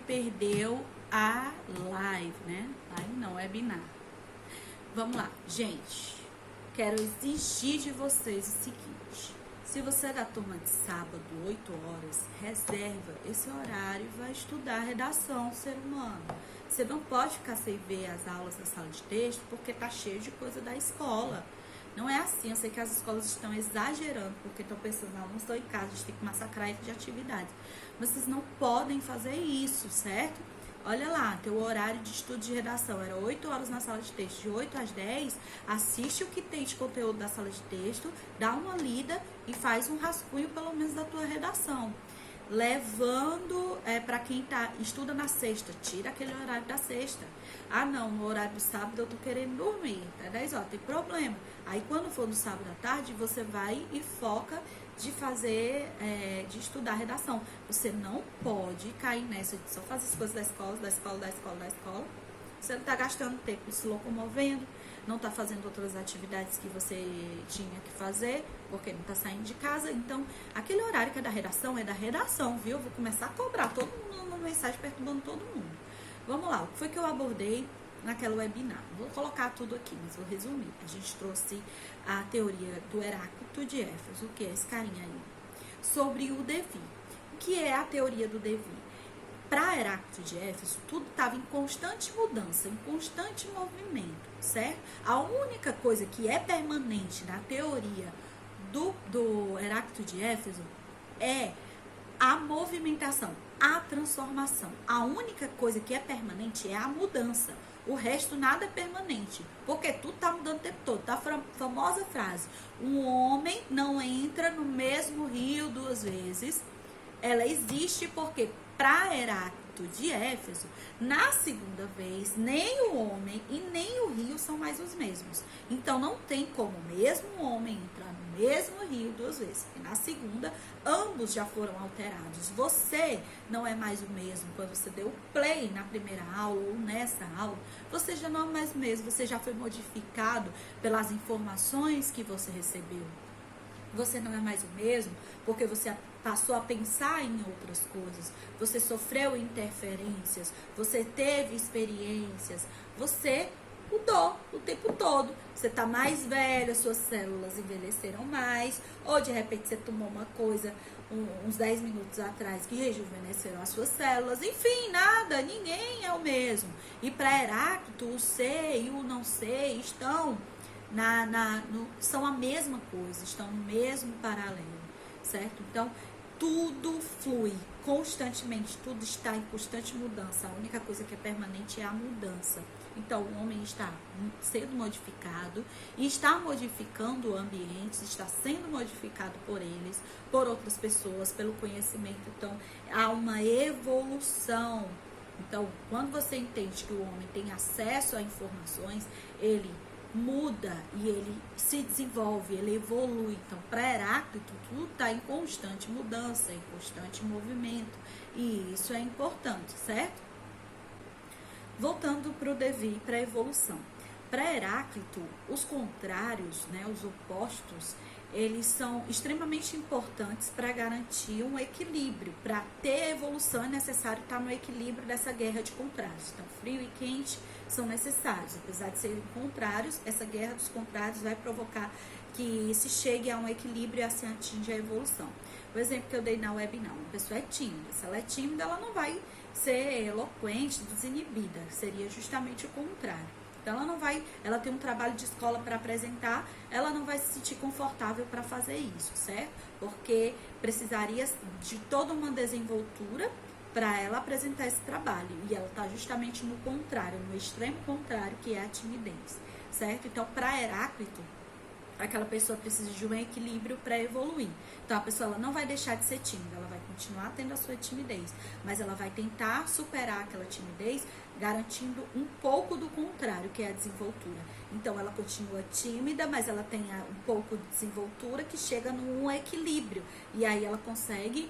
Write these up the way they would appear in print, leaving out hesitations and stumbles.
perdeu a live, né? Live não, webinar. Vamos lá, gente. Quero exigir de vocês o seguinte. Se você é da turma de sábado, 8 horas, reserva esse horário e vai estudar redação ser humano. Você não pode ficar sem ver as aulas da sala de texto porque tá cheio de coisa da escola. Não é assim, eu sei que as escolas estão exagerando, porque estão pensando, não estão em casa, a gente tem que massacrar ele de atividades. Mas vocês não podem fazer isso, certo? Olha lá, teu horário de estudo de redação era 8 horas na sala de texto, de 8 às 10, assiste o que tem de conteúdo da sala de texto, dá uma lida e faz um rascunho pelo menos da tua redação. Levando para quem estuda na sexta, tira aquele horário da sexta. Ah não, no horário do sábado eu tô querendo dormir, até 10 horas, tem problema. Aí quando for no sábado à tarde, você vai e foca de fazer, de estudar redação. Você não pode cair nessa de só fazer as coisas da escola. Você não tá gastando tempo se locomovendo, não tá fazendo outras atividades que você tinha que fazer, porque não tá saindo de casa. Então, aquele horário que é da redação, viu? Vou começar a cobrar todo mundo uma mensagem perturbando todo mundo. Vamos lá, o que foi que eu abordei naquela webinar? Vou colocar tudo aqui, mas vou resumir. A gente trouxe a teoria do Heráclito de Éfeso, que é esse carinha aí, sobre o devir. O que é a teoria do devir? Para Heráclito de Éfeso, tudo estava em constante mudança, em constante movimento, certo? A única coisa que é permanente na teoria do Heráclito de Éfeso é a movimentação, a transformação. A única coisa que é permanente é a mudança. O resto nada é permanente, porque tudo está mudando o tempo todo. Tá a famosa frase, um homem não entra no mesmo rio duas vezes. Ela existe porque para Heráclito de Éfeso, na segunda vez, nem o homem e nem o rio são mais os mesmos. Então não tem como o mesmo homem entrar no mesmo rio duas vezes. E na segunda, ambos já foram alterados. Você não é mais o mesmo quando você deu play na primeira aula ou nessa aula. Você já não é mais o mesmo, você já foi modificado pelas informações que você recebeu. Você não é mais o mesmo porque você passou a pensar em outras coisas, você sofreu interferências, você teve experiências, você mudou o tempo todo. Você tá mais velho, suas células envelheceram mais, ou de repente você tomou uma coisa uns 10 minutos atrás que rejuvenesceram as suas células. Enfim, nada, ninguém é o mesmo. E para Heráclito, o ser e o não ser estão são a mesma coisa, estão no mesmo paralelo, certo? Então, tudo flui constantemente, tudo está em constante mudança. A única coisa que é permanente é a mudança. Então, o homem está sendo modificado e está modificando ambientes, está sendo modificado por eles, por outras pessoas, pelo conhecimento. Então, há uma evolução. Então, quando você entende que o homem tem acesso a informações, ele muda e ele se desenvolve, ele evolui. Então, para Heráclito, tudo está em constante mudança, em constante movimento. E isso é importante, certo? Voltando para o devir, para a evolução. Para Heráclito, os contrários, né, os opostos, eles são extremamente importantes para garantir um equilíbrio. Para ter evolução é necessário estar no equilíbrio dessa guerra de contrários. Então, frio e quente são necessários. Apesar de serem contrários, essa guerra dos contrários vai provocar que se chegue a um equilíbrio e assim atinja a evolução. O exemplo que eu dei na webinar, uma pessoa é tímida. Se ela é tímida, ela não vai ser eloquente, desinibida. Seria justamente o contrário. Então, ela tem um trabalho de escola para apresentar, ela não vai se sentir confortável para fazer isso, certo? Porque precisaria de toda uma desenvoltura para ela apresentar esse trabalho. E ela está justamente no contrário, no extremo contrário, que é a timidez, certo? Então, para Heráclito, aquela pessoa precisa de um equilíbrio para evoluir. Então, a pessoa ela não vai deixar de ser tímida, ela vai continuar tendo a sua timidez, mas ela vai tentar superar aquela timidez, garantindo um pouco do contrário, que é a desenvoltura. Então, ela continua tímida, mas ela tem um pouco de desenvoltura que chega num equilíbrio. E aí ela consegue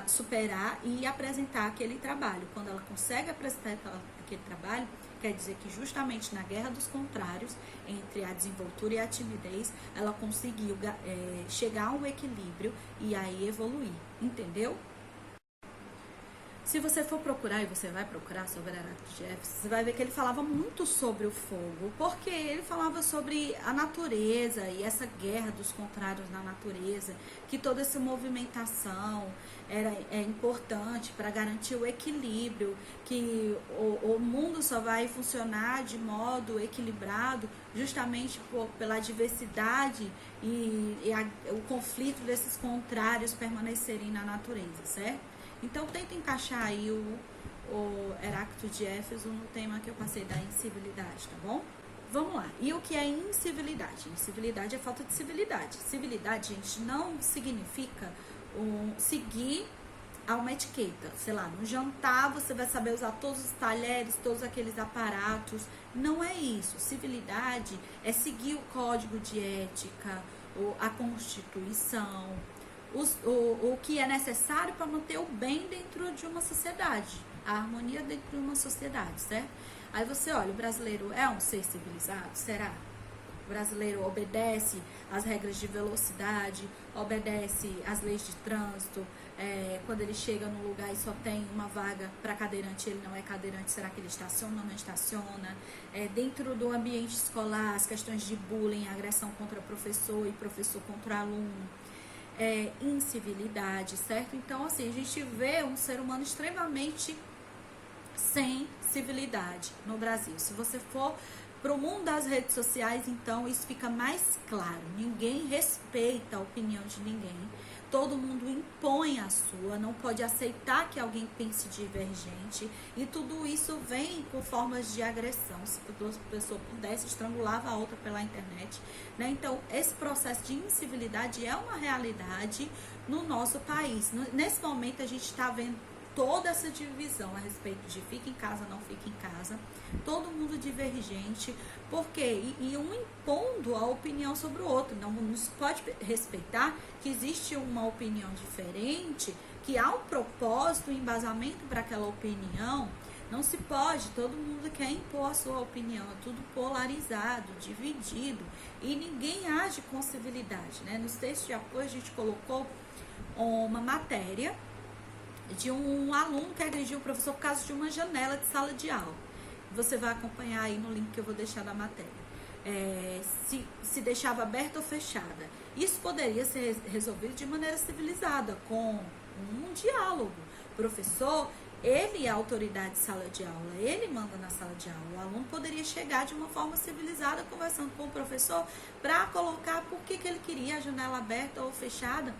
superar e apresentar aquele trabalho. Quando ela consegue apresentar aquele trabalho, quer dizer que justamente na guerra dos contrários, entre a desenvoltura e a timidez, ela conseguiu chegar a um equilíbrio e aí evoluir, entendeu? Se você for procurar, e você vai procurar sobre Heráclito de Éfeso, você vai ver que ele falava muito sobre o fogo, porque ele falava sobre a natureza e essa guerra dos contrários na natureza, que toda essa movimentação é importante para garantir o equilíbrio, que o mundo só vai funcionar de modo equilibrado justamente pela diversidade e o conflito desses contrários permanecerem na natureza, certo? Então, tenta encaixar aí o Heráclito de Éfeso no tema que eu passei da incivilidade, tá bom? Vamos lá. E o que é incivilidade? Incivilidade é falta de civilidade. Civilidade, gente, não significa seguir a uma etiqueta. Sei lá, no jantar você vai saber usar todos os talheres, todos aqueles aparatos. Não é isso. Civilidade é seguir o código de ética, a Constituição, o que é necessário para manter o bem dentro de uma sociedade, a harmonia dentro de uma sociedade, certo? Aí você olha, o brasileiro é um ser civilizado? Será? O brasileiro obedece às regras de velocidade, obedece às leis de trânsito, quando ele chega num lugar e só tem uma vaga para cadeirante, ele não é cadeirante, será que ele estaciona ou não estaciona? Dentro do ambiente escolar, as questões de bullying, agressão contra professor e professor contra aluno, incivilidade, certo? Então, assim, a gente vê um ser humano extremamente sem civilidade no Brasil. Se você for para o mundo das redes sociais, então, isso fica mais claro. Ninguém respeita a opinião de ninguém. Todo mundo impõe a sua, não pode aceitar que alguém pense divergente. E tudo isso vem com formas de agressão. Se a pessoa pudesse, estrangulava a outra pela internet, né? Então, esse processo de incivilidade é uma realidade no nosso país. Nesse momento, a gente está vendo toda essa divisão a respeito de fica em casa, não fica em casa, todo mundo divergente, porque e um impondo a opinião sobre o outro, não se pode respeitar que existe uma opinião diferente, que há um propósito, um embasamento para aquela opinião. Não se pode, todo mundo quer impor a sua opinião, é tudo polarizado, dividido, e ninguém age com civilidade, né? Nos textos de apoio a gente colocou uma matéria de um aluno que agrediu o professor por causa de uma janela de sala de aula. Você vai acompanhar aí no link que eu vou deixar da matéria. Se deixava aberta ou fechada. Isso poderia ser resolvido de maneira civilizada, com um diálogo. O professor, ele é a autoridade de sala de aula, ele manda na sala de aula. O aluno poderia chegar de uma forma civilizada, conversando com o professor, para colocar por que ele queria a janela aberta ou fechada,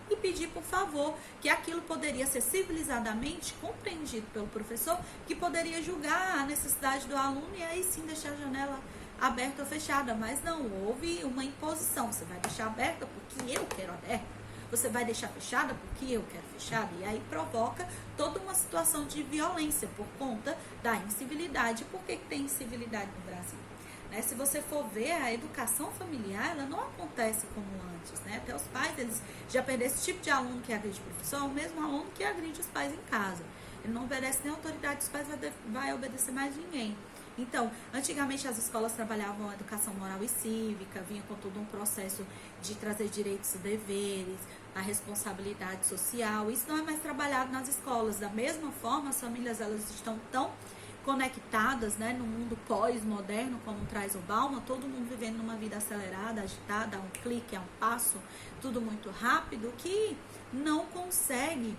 e pedir, por favor, que aquilo poderia ser civilizadamente compreendido pelo professor, que poderia julgar a necessidade do aluno e aí sim deixar a janela aberta ou fechada. Mas não, houve uma imposição. Você vai deixar aberta porque eu quero aberta, você vai deixar fechada porque eu quero fechada, e aí provoca toda uma situação de violência por conta da incivilidade. Por que tem incivilidade no Brasil? Se você for ver, a educação familiar, ela não acontece como antes, né? Até os pais, eles já perderam esse tipo de aluno que agride o professor, o mesmo aluno que agride os pais em casa. Ele não obedece nem a autoridade dos pais, vai obedecer mais ninguém. Então, antigamente as escolas trabalhavam a educação moral e cívica, vinha com todo um processo de trazer direitos e deveres, a responsabilidade social. Isso não é mais trabalhado nas escolas. Da mesma forma, as famílias, elas estão tão conectadas, né, no mundo pós-moderno, como traz o Bauman, todo mundo vivendo numa vida acelerada, agitada, um clique, um passo, tudo muito rápido, que não consegue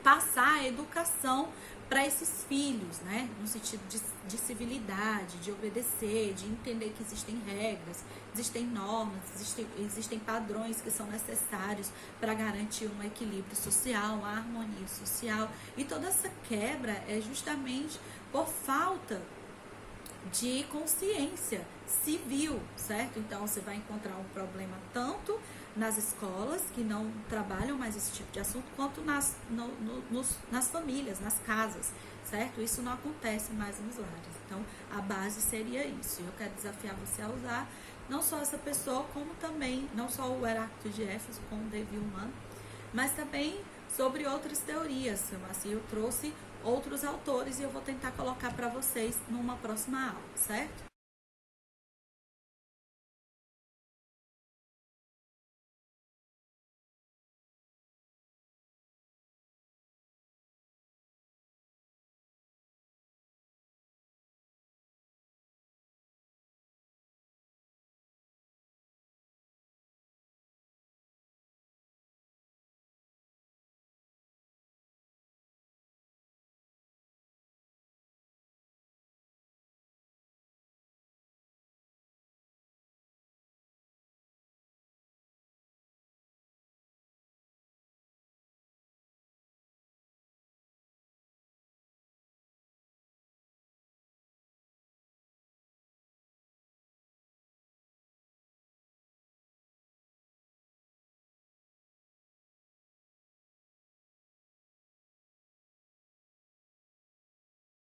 passar a educação para esses filhos, né, no sentido de civilidade, de obedecer, de entender que existem regras, existem normas, existem padrões que são necessários para garantir um equilíbrio social, uma harmonia social. E toda essa quebra é justamente por falta de consciência civil, certo? Então você vai encontrar um problema tanto nas escolas, que não trabalham mais esse tipo de assunto, quanto nas famílias, nas casas, certo? Isso não acontece mais nos lares. Então, a base seria isso. Eu quero desafiar você a usar não só essa pessoa, como também, não só o Heráclito de Éfeso, como o David Hume, mas também sobre outras teorias. Assim, eu trouxe outros autores e eu vou tentar colocar para vocês numa próxima aula, certo?